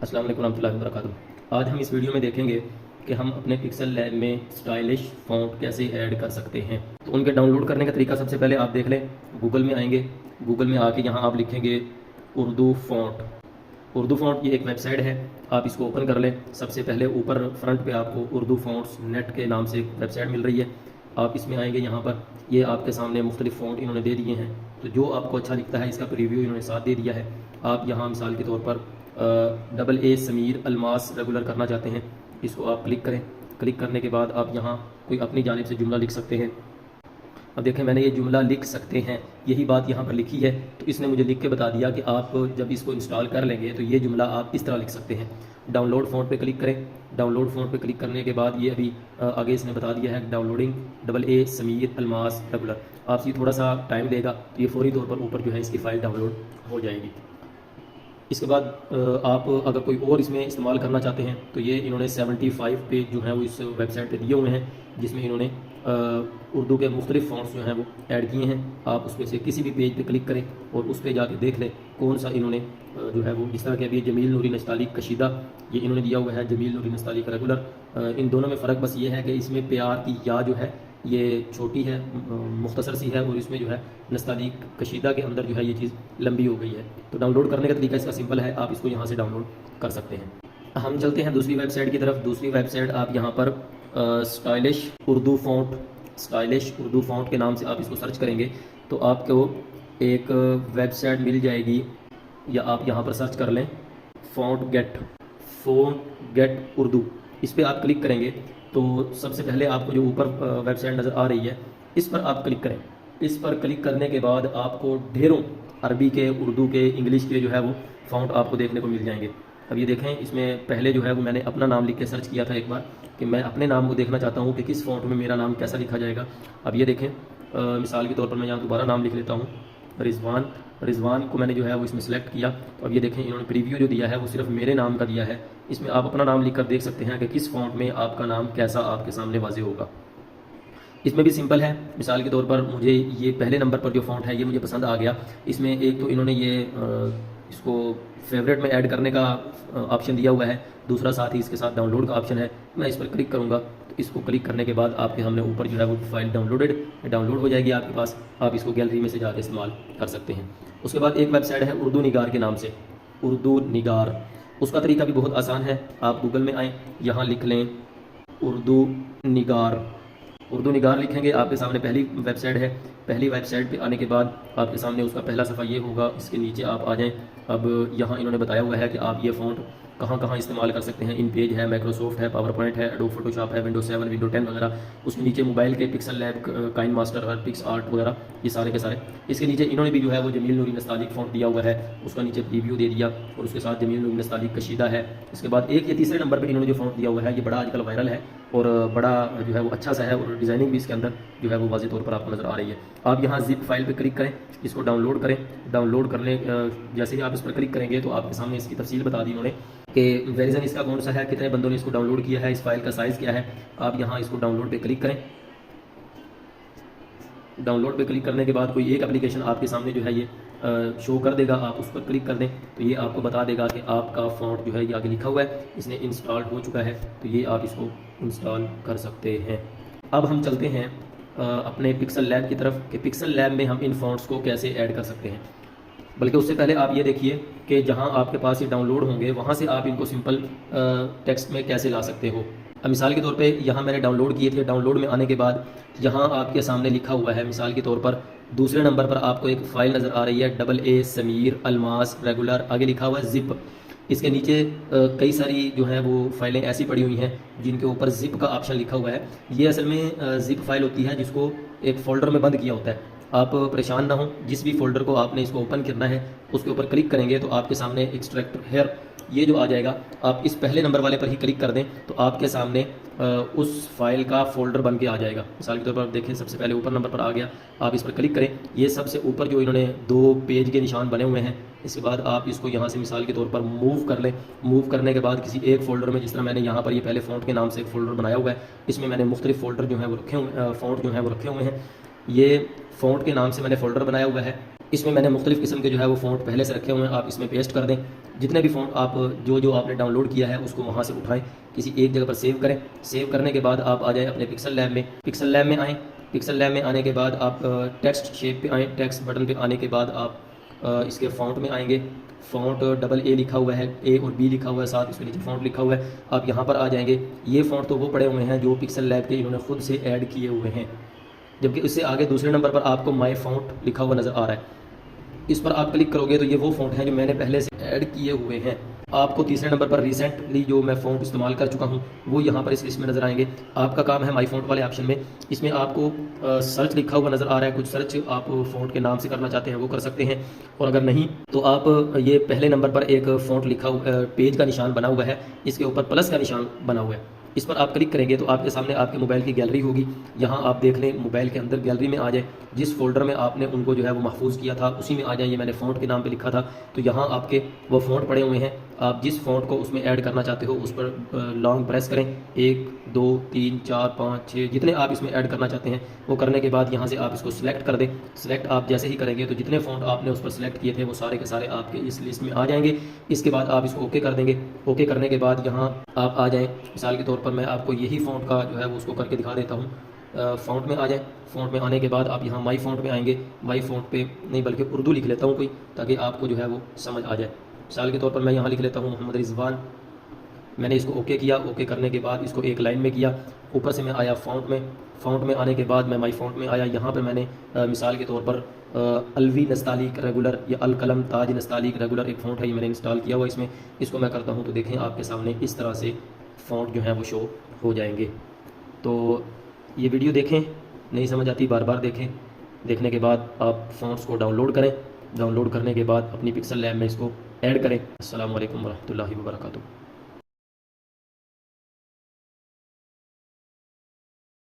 अस्सलाम वालेकुम रहमतुल्लाहि व बरकातुहू। आज हम इस वीडियो में देखेंगे कि हम अपने पिक्सल लैब में स्टाइलिश फ़ॉन्ट कैसे ऐड कर सकते हैं। तो उनके डाउनलोड करने का तरीका सबसे पहले आप देख लें। गूगल में आएंगे, गूगल में आके यहाँ आप लिखेंगे उर्दू फ़ॉन्ट। उर्दू फ़ॉन्ट ये एक वेबसाइट है, आप इसको ओपन कर लें। सबसे पहले ऊपर फ्रंट पे आपको उर्दू फ़ॉन्ट्स नेट के नाम से एक वेबसाइट मिल रही है। आप इसमें आएंगे, यहाँ पर ये आपके सामने मुख्तलिफ़ फ़ॉन्ट इन्होंने दे दिए हैं। तो जो आपको अच्छा लिखता है इसका प्रीव्यू इन्होंने साथ दे दिया है। आप यहाँ मिसाल के तौर पर AA समीर अल्मास रेगुलर करना चाहते हैं, इसको आप क्लिक करें। क्लिक करने के बाद आप यहाँ कोई अपनी जानिब से जुमला लिख सकते हैं। अब देखें, मैंने ये जुमला लिख सकते हैं, यही बात यहाँ पर लिखी है। तो इसने मुझे लिख के बता दिया कि आप जब इसको इंस्टॉल कर लेंगे तो ये जुमला आप इस तरह लिख सकते हैं। डाउनलोड फ़ॉन्ट पे क्लिक करें। डाउनलोड फ़ॉन्ट पे क्लिक करने के बाद ये अभी आगे इसने बता दिया है downloading AA Sameer Almas regular. आपसे थोड़ा सा टाइम लेगा, तो ये फौरी तौर पर ऊपर जो है इसकी फ़ाइल डाउनलोड हो जाएगी। इसके बाद आप अगर कोई और इसमें इस्तेमाल करना चाहते हैं तो ये इन्होंने 75 पेज जो है वो इस वेबसाइट पे दिए हुए हैं, जिसमें इन्होंने उर्दू के मुख्तलिफ फ़ॉन्ट्स जो हैं वो ऐड किए हैं। आप उसमें से किसी भी पेज पे क्लिक करें और उस पर जाके देख लें कौन सा इन्होंने जो है वो, जिस तरह के अभी जमील नूरी नस्तालिक कशीदा ये इन्होंने दिया हुआ है, जमील नूरी नस्तालिक रेगुलर। इन दोनों में फ़र्क बस ये है कि इसमें प्यार की या जो है ये छोटी है, मुख्तसर सी है, और इसमें जो है नस्तालिक कशीदा के अंदर जो है ये चीज़ लंबी हो गई है। तो डाउनलोड करने का तरीका इसका सिंपल है, आप इसको यहाँ से डाउनलोड कर सकते हैं। हम चलते हैं दूसरी वेबसाइट की तरफ। दूसरी वेबसाइट आप यहाँ पर स्टाइलिश उर्दू फ़ॉन्ट के नाम से आप इसको सर्च करेंगे तो आपको एक वेबसाइट मिल जाएगी, या आप यहाँ पर सर्च कर लें फ़ॉन्ट गेट उर्दू। इस पर आप क्लिक करेंगे तो सबसे पहले आपको जो ऊपर वेबसाइट नज़र आ रही है इस पर आप क्लिक करें। इस पर क्लिक करने के बाद आपको ढेरों अरबी के, उर्दू के, इंग्लिश के जो है वो फ़ॉन्ट आपको देखने को मिल जाएंगे। अब ये देखें, इसमें पहले जो है वो मैंने अपना नाम लिख के सर्च किया था एक बार कि मैं अपने नाम को देखना चाहता हूँ कि किस फ़ॉन्ट में मेरा नाम कैसा लिखा जाएगा। अब ये देखें, मिसाल के तौर पर मैं यहाँ दोबारा नाम लिख लेता हूँ, रिजवान को मैंने जो है वो इसमें सेलेक्ट किया। तो अब ये देखें, इन्होंने प्रीव्यू जो दिया है वो सिर्फ मेरे नाम का दिया है। इसमें आप अपना नाम लिखकर देख सकते हैं कि किस फ़ॉन्ट में आपका नाम कैसा आपके सामने वाज़ेह होगा। इसमें भी सिंपल है। मिसाल के तौर पर मुझे ये पहले नंबर पर जो फ़ॉन्ट है ये मुझे पसंद आ गया। इसमें एक तो इन्होंने ये इसको फेवरेट में ऐड करने का ऑप्शन दिया हुआ है, दूसरा साथ ही इसके साथ डाउनलोड का ऑप्शन है। मैं इस पर क्लिक करूँगा तो इसको क्लिक करने के बाद आपके हमने ऊपर जो है वो फाइल डाउनलोड हो जाएगी आपके पास। आप इसको गैलरी में से जाकर इस्तेमाल कर सकते हैं। उसके बाद एक वेबसाइट है उर्दू निगार के नाम से, उर्दू निगार। उसका तरीका भी बहुत आसान है। आप गूगल में आएँ, यहाँ लिख लें उर्दू निगार लिखेंगे, आपके सामने पहली वेबसाइट है। पहली वेबसाइट पे आने के बाद आपके सामने उसका पहला सफ़ा ये होगा, इसके नीचे आप आ जाएं। अब यहाँ इन्होंने बताया हुआ है कि आप ये फ़ॉन्ट कहाँ कहाँ इस्तेमाल कर सकते हैं। इन पेज है, माइक्रोसॉफ्ट है, पावर पॉइंट है, एडोब फोटोशॉप है, विंडो 7, विंडो 10 वगैरह। उसके नीचे मोबाइल के पिक्सल लैब, काइन मास्टर और पिक्स आर्ट वगैरह, ये सारे के सारे। इसके नीचे इन्होंने भी जो है वो जमील नूरी नस्तालिक फ़ॉन्ट दिया हुआ है, उसका नीचे प्रीव्यू दे दिया, और उसके साथ जमील नूरी नस्तालिक कशीदा है। इसके बाद एक ये तीसरे नंबर पर इन्होंने जो फ़ॉन्ट दिया हुआ है, ये बड़ा आजकल वायरल है और बड़ा जो है वो अच्छा सा है, और डिज़ाइनिंग भी इसके अंदर जो है वो वाज़ेह तौर पर आपको नज़र आ रही है। आप यहाँ जिप फाइल पे क्लिक करें, इसको डाउनलोड करें। डाउनलोड करने जैसे ही आप इस पर क्लिक करेंगे तो आपके सामने इसकी तफसील बता दी इन्होंने कि वर्जन इसका कौन सा है, कितने बंदों ने इसको डाउनलोड किया है, इस फाइल का साइज़ क्या है। आप यहाँ इसको डाउनलोड पे क्लिक करें। डाउनलोड पे क्लिक करने के बाद कोई एक एप्लीकेशन आपके सामने जो है ये शो कर देगा। आप उस पर क्लिक कर दें तो ये आपको बता देगा कि आपका फ़ॉन्ट जो है ये आगे लिखा हुआ है, इसने इंस्टॉल हो चुका है, तो ये आप इसको इंस्टॉल कर सकते हैं। अब हम चलते हैं अपने पिक्सल लैब की तरफ कि पिक्सल लैब में हम इन फ़ॉन्ट्स को कैसे ऐड कर सकते हैं। बल्कि उससे पहले आप ये देखिए कि जहाँ आपके पास ये डाउनलोड होंगे वहाँ से आप इनको सिंपल टेक्स्ट में कैसे ला सकते हो। अब मिसाल के तौर पे यहाँ मैंने डाउनलोड किए थे। डाउनलोड में आने के बाद यहाँ आपके सामने लिखा हुआ है, मिसाल के तौर पर दूसरे नंबर पर आपको एक फ़ाइल नज़र आ रही है AA समीर अल्मास रेगुलर, आगे लिखा हुआ है ज़िप। इसके नीचे कई सारी जो हैं वो फ़ाइलें ऐसी पड़ी हुई हैं जिनके ऊपर ज़िप का ऑप्शन लिखा हुआ है। ये असल में ज़िप फाइल होती है जिसको एक फ़ोल्डर में बंद किया होता है। आप परेशान ना हो, जिस भी फोल्डर को आपने इसको ओपन करना है उसके ऊपर क्लिक करेंगे तो आपके सामने एक्सट्रैक्ट हेयर ये जो आ जाएगा। आप इस पहले नंबर वाले पर ही क्लिक कर दें तो आपके सामने उस फाइल का फ़ोल्डर बन के आ जाएगा। मिसाल के तौर पर देखें, सबसे पहले ऊपर नंबर पर आ गया, आप इस पर क्लिक करें। ये सबसे ऊपर जो इन्होंने 2 पेज के निशान बने हुए हैं, इसके बाद आप इसको यहाँ से मिसाल के तौर पर मूव कर लें। मूव करने के बाद किसी एक फ़ोल्डर में, जिस तरह मैंने यहाँ पर ये पहले फ़ॉन्ट के नाम से एक फ़ोल्डर बनाया हुआ है, इसमें मैंने मुख्तलिफ़ फ़ोल्डर जो हैं वो रखे हुए फ़ॉन्ट जो हैं वो रखे हुए हैं। ये फ़ॉन्ट के नाम से मैंने फ़ोल्डर बनाया हुआ है। इसमें मैंने मुख्तलिफ़ किस्म के जो है वो फ़ॉन्ट पहले से रखे हुए हैं, आप इसमें पेस्ट कर दें। जितने भी फ़ॉन्ट आप जो आपने डाउनलोड किया है उसको वहाँ से उठाएं, किसी एक जगह पर सेव करें। सेव करने के बाद आप आ जाएँ अपने पिक्सल लैब में। पिक्सल लैब में आएँ, पिक्सल लैब में आने के बाद आप टेक्स्ट शेप पे आएँ। टेक्स्ट बटन पे आने के बाद आप इसके फ़ॉन्ट में आएंगे। फ़ॉन्ट डबल ए लिखा हुआ है, ए और बी लिखा हुआ है, साथ इसके नीचे फ़ॉन्ट लिखा हुआ है। आप यहाँ पर आ जाएंगे। ये फ़ॉन्ट तो वो पड़े हुए हैं जो पिक्सल लैब के इन्होंने खुद से ऐड किए हुए हैं, जबकि उससे आगे दूसरे नंबर पर आपको माई फ़ॉन्ट लिखा हुआ नज़र आ रहा है। इस पर आप क्लिक करोगे तो ये वो फ़ॉन्ट हैं जो मैंने पहले से ऐड किए हुए हैं। आपको तीसरे नंबर पर रिसेंटली जो मैं फ़ॉन्ट इस्तेमाल कर चुका हूँ वो यहाँ पर इस लिस्ट में नज़र आएंगे। आपका काम है माई फ़ॉन्ट वाले ऑप्शन में, इसमें आपको सर्च लिखा हुआ नज़र आ रहा है। कुछ सर्च आप फ़ॉन्ट के नाम से करना चाहते हैं वो कर सकते हैं, और अगर नहीं तो आप ये पहले नंबर पर एक फ़ॉन्ट लिखा हुआ पेज का निशान बना हुआ है, इसके ऊपर प्लस का निशान बना हुआ है। इस पर आप क्लिक करेंगे तो आपके सामने आपके मोबाइल की गैलरी होगी। यहाँ आप देख लें, मोबाइल के अंदर गैलरी में आ जाए, जिस फोल्डर में आपने उनको जो है वो महफूज किया था उसी में आ जाए। ये मैंने फ़ॉन्ट के नाम पे लिखा था, तो यहाँ आपके वो फ़ॉन्ट पड़े हुए हैं। आप जिस फ़ॉन्ट को उसमें ऐड करना चाहते हो उस पर लॉन्ग प्रेस करें, 1 2 3 4 5 6 जितने आप इसमें ऐड करना चाहते हैं वो करने के बाद यहाँ से आप इसको सिलेक्ट कर दें। सिलेक्ट आप जैसे ही करेंगे तो जितने फ़ॉन्ट आपने उस पर सिलेक्ट किए थे वो सारे के सारे आपके इस लिस्ट में आ जाएंगे। इसके बाद आप इसको ओके कर देंगे। ओके करने के बाद यहाँ आप आ जाएँ। मिसाल के तौर पर मैं आपको यही फ़ॉन्ट का जो है वो उसको करके दिखा देता हूँ। फ़ॉन्ट में आ जाएँ। फ़ॉन्ट में आने के बाद आप यहाँ माई फ़ॉन्ट में आएंगे। माई फ़ॉन्ट पे नहीं बल्कि उर्दू लिख लेता हूँ कोई, ताकि आपको जो है वो समझ आ जाए। मिसाल के तौर पर मैं यहाँ लिख लेता हूँ मोहम्मद रिजवान। मैंने इसको ओके किया। ओके करने के बाद इसको एक लाइन में किया। ऊपर से मैं आया फ़ॉन्ट में। फ़ॉन्ट में आने के बाद मैं माई फ़ॉन्ट में आया। यहाँ पर मैंने मिसाल के तौर पर अलवी नस्तालिक रेगुलर या अल कलम ताज नस्तालिक रेगुलर एक फ़ॉन्ट है, ये मैंने इंस्टॉल किया हुआ इसमें। इसको मैं करता हूँ तो देखें आपके सामने इस तरह से फ़ॉन्ट जो है वो शो हो जाएंगे। तो ये वीडियो देखें, नहीं समझ आती बार बार देखें। देखने के बाद आप फ़ॉन्ट्स को डाउनलोड करें। डाउनलोड करने के बाद अपनी पिक्सल लैब में इसको ऐड करें। अस्सलाम वालेकुम वरहमतुल्लाहि वबरकातुहू।